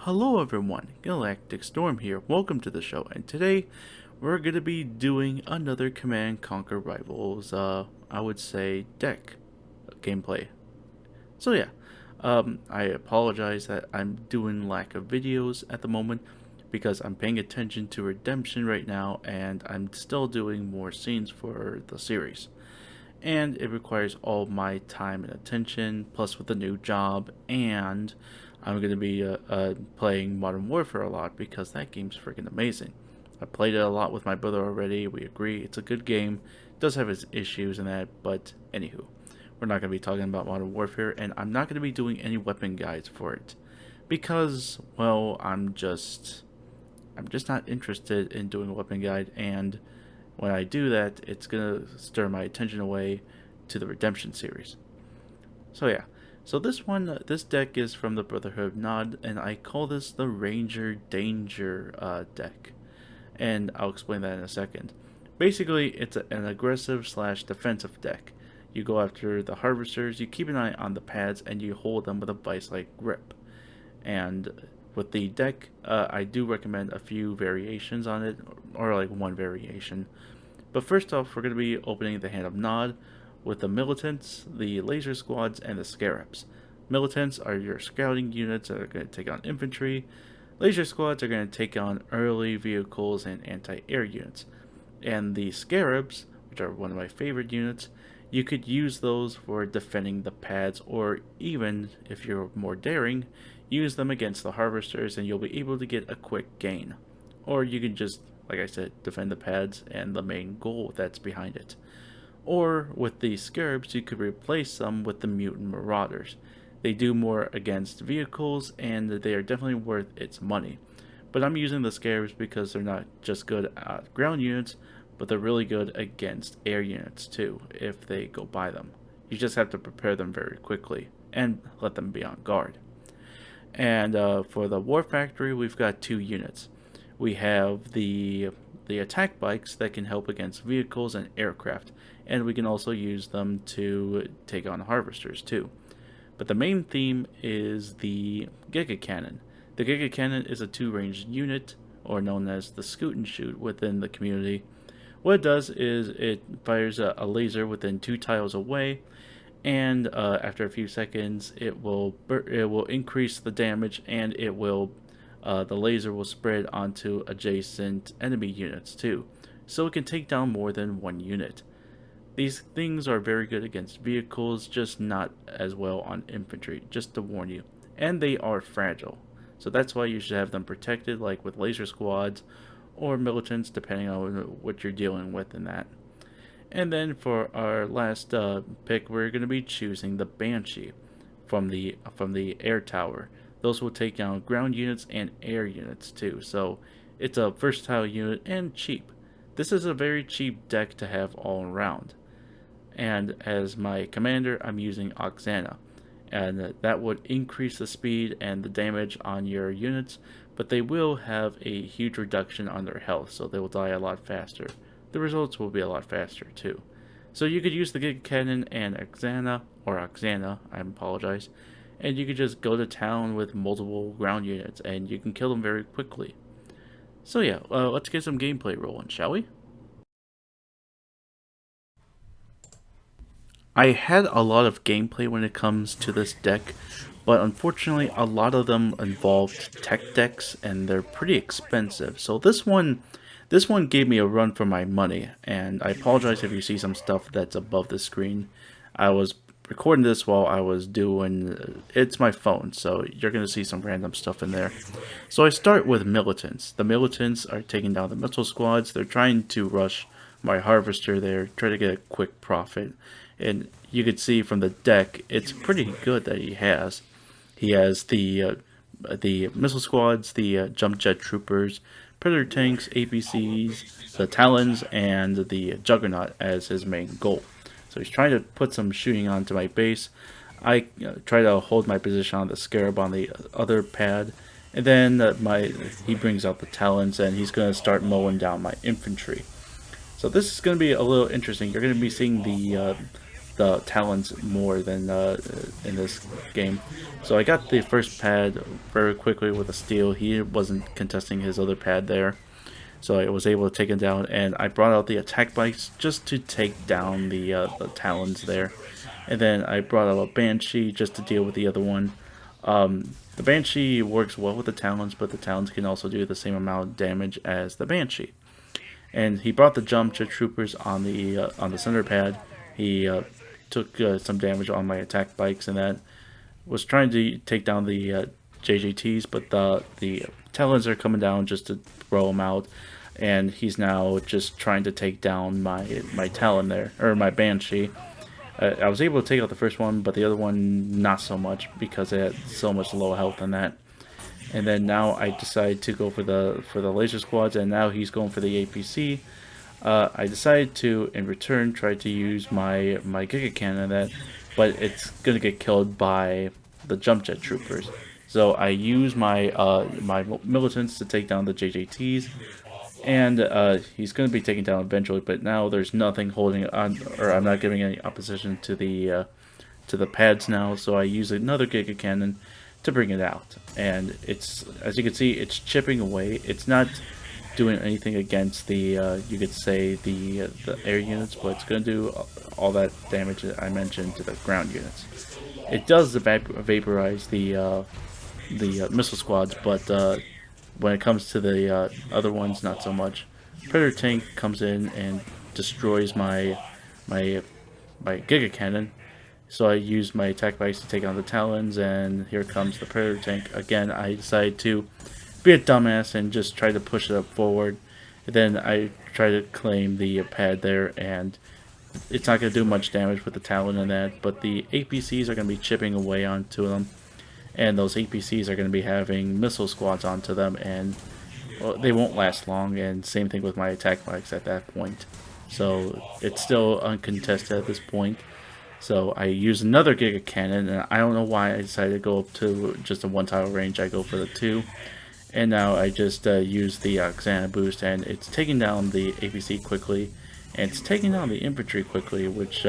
Hello everyone, GalacticStorm here. Welcome to the show, and today we're going to be doing another Command & Conquer Rivals, I would say, deck gameplay. So yeah, I apologize that I'm doing lack of videos at the moment because I'm paying attention to Redemption right now, and I'm still doing more scenes for the series. And it requires all my time and attention, plus with the new job, and I'm going to be playing Modern Warfare a lot because that game's freaking amazing. I played it a lot with my brother already. We agree it's a good game. It does have its issues and that, but anywho, we're not going to be talking about Modern Warfare, and I'm not going to be doing any weapon guides for it because, well, I'm just not interested in doing a weapon guide, and when I do that, it's going to stir my attention away to the Redemption series. So yeah, so this deck is from the Brotherhood of Nod, and I call this the Ranger Danger deck. And I'll explain that in a second. Basically, it's an aggressive / defensive deck. You go after the harvesters, you keep an eye on the pads, and you hold them with a vice-like grip. And with the deck, I do recommend a few variations on it, or like one variation. But first off, we're going to be opening the Hand of Nod with the Militants, the Laser Squads, and the Scarabs. Militants are your scouting units that are going to take on infantry. Laser Squads are going to take on early vehicles and anti-air units. And the Scarabs, which are one of my favorite units, you could use those for defending the pads, or even, if you're more daring, use them against the harvesters and you'll be able to get a quick gain. Or you can just, like I said, defend the pads and the main goal that's behind it. Or with the Scarabs, you could replace them with the Mutant Marauders. They do more against vehicles, and they are definitely worth its money. But I'm using the Scarabs because they're not just good at ground units, but they're really good against air units too, if they go by them. You just have to prepare them very quickly, and let them be on guard. And for the War Factory, we've got two units. We have the attack bikes that can help against vehicles and aircraft, and we can also use them to take on harvesters too. But the main theme is the Giga Cannon. The Giga Cannon is a two-ranged unit, or known as the Scoot and Shoot within the community. What it does is it fires a laser within 2 tiles away, and after a few seconds, it will increase the damage, and the laser will spread onto adjacent enemy units too, so it can take down more than one unit. These things are very good against vehicles, just not as well on infantry, just to warn you. And they are fragile, so that's why you should have them protected, like with laser squads or militants, depending on what you're dealing with in that. And then for our last pick, we're going to be choosing the Banshee from the air tower. Those will take down ground units and air units too, so it's a versatile unit and cheap. This is a very cheap deck to have all around. And as my commander, I'm using Oxana, and that would increase the speed and the damage on your units, but they will have a huge reduction on their health, so they will die a lot faster. The results will be a lot faster too. So you could use the Giga Cannon and Oxana, I apologize, and you could just go to town with multiple ground units, and you can kill them very quickly. So yeah, let's get some gameplay rolling, shall we? I had a lot of gameplay when it comes to this deck, but unfortunately a lot of them involved tech decks, and they're pretty expensive. So this one gave me a run for my money, and I apologize if you see some stuff that's above the screen. I was recording this while I was doing, it's my phone, so you're going to see some random stuff in there. So I start with militants. The militants are taking down the missile squads. They're trying to rush my harvester there, try to get a quick profit. And you can see from the deck, it's pretty good that he has. He has the missile squads, the jump jet troopers, predator tanks, APCs, the talons, and the juggernaut as his main goal. So he's trying to put some shooting onto my base. I try to hold my position on the scarab on the other pad, and then he brings out the talons, and he's going to start mowing down my infantry. So this is going to be a little interesting. You're going to be seeing the the talons more than in this game. So I got the first pad very quickly with a steal. He wasn't contesting his other pad there. So I was able to take him down, and I brought out the attack bikes just to take down the talons there. And then I brought out a Banshee just to deal with the other one. The Banshee works well with the talons, but the talons can also do the same amount of damage as the Banshee. And he brought the jump jet troopers on the center pad. He took some damage on my attack bikes, and that was trying to take down the JJTs, but the talons are coming down just to throw him out, and he's now just trying to take down my talon there, or my Banshee. I was able to take out the first one, but the other one not so much because it had so much low health in that. And then now I decide to go for the laser squads, and now he's going for the APC. I decided to, in return, try to use my Giga Cannon that, but it's gonna get killed by the jump jet troopers. So I use my my militants to take down the JJTs, and he's gonna be taken down eventually. But now there's nothing holding on, or I'm not giving any opposition to the pads now. So I use another Giga Cannon to bring it out, and it's, as you can see, it's chipping away. It's not doing anything against the you could say the air units, but it's going to do all that damage that I mentioned to the ground units. It does vaporize the missile squads, but when it comes to the other ones, not so much. Predator tank comes in and destroys my Giga Cannon. So I use my attack bikes to take on the talons, and here comes the Predator tank. Again, I decide to be a dumbass and just try to push it up forward. And then I try to claim the pad there, and it's not going to do much damage with the talon and that, but the APCs are going to be chipping away onto them, and those APCs are going to be having missile squads onto them, and well, they won't last long, and same thing with my attack bikes at that point. So it's still uncontested at this point. So I use another Giga Cannon, and I don't know why I decided to go up to just a one tile range. I go for the 2. And now I just use the Xana boost, and it's taking down the APC quickly, and it's taking down the infantry quickly, which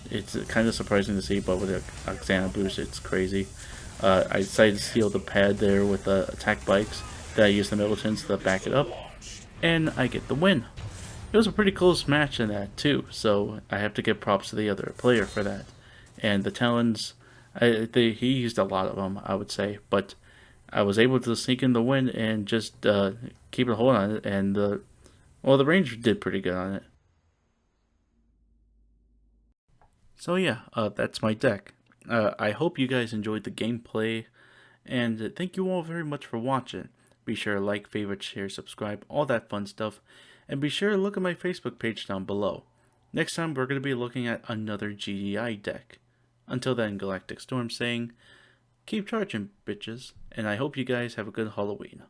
it's kind of surprising to see, but with the Xana boost, it's crazy. I decided to steal the pad there with the attack bikes, then I use the militants to back it up, and I get the win. It was a pretty close match in that too, so I have to give props to the other player for that. And the talons, he used a lot of them, I would say, but I was able to sneak in the win and just keep a hold on it, and the Ranger did pretty good on it. So yeah, that's my deck. I hope you guys enjoyed the gameplay, and thank you all very much for watching. Be sure to like, favorite, share, subscribe, all that fun stuff, and be sure to look at my Facebook page down below. Next time we're going to be looking at another GDI deck. Until then, GalacticStorm saying, keep charging, bitches, and I hope you guys have a good Halloween.